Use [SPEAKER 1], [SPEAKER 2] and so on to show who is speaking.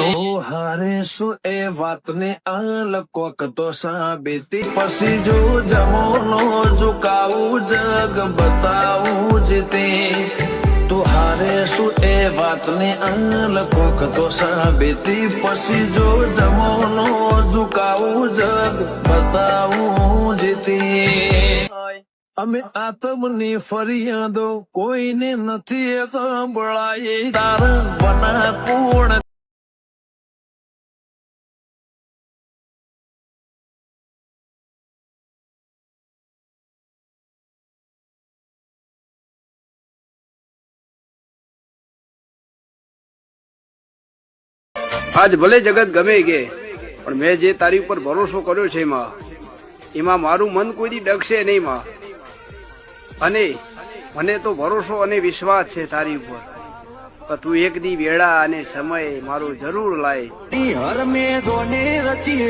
[SPEAKER 1] હારે શું એ વાતને અલકોક તો સાબિતી પછી જો જમોનો ઝુકાવું જગ બતાવું જ તે તું હારે શું એ વાતને અલકોક તો સાબિતી પછી જો જમોનો ઝુકાવું જગ બતાવું જ તે અમે આતમની ફરિયાદો કોઈને નથી સંભળાય તારા વના કોણ
[SPEAKER 2] આજ ભલે જગત ગમે કે પણ મેં જે તારી ઉપર ભરોસો કર્યો છે એમાં મારું મન કોઈ દી ડગશે નહીં માં. અને મને તો ભરોસો અને વિશ્વાસ છે તારી ઉપર. તું એક દી વેળા અને સમય મારો જરૂર લાય.
[SPEAKER 1] હર મેં દોને રચી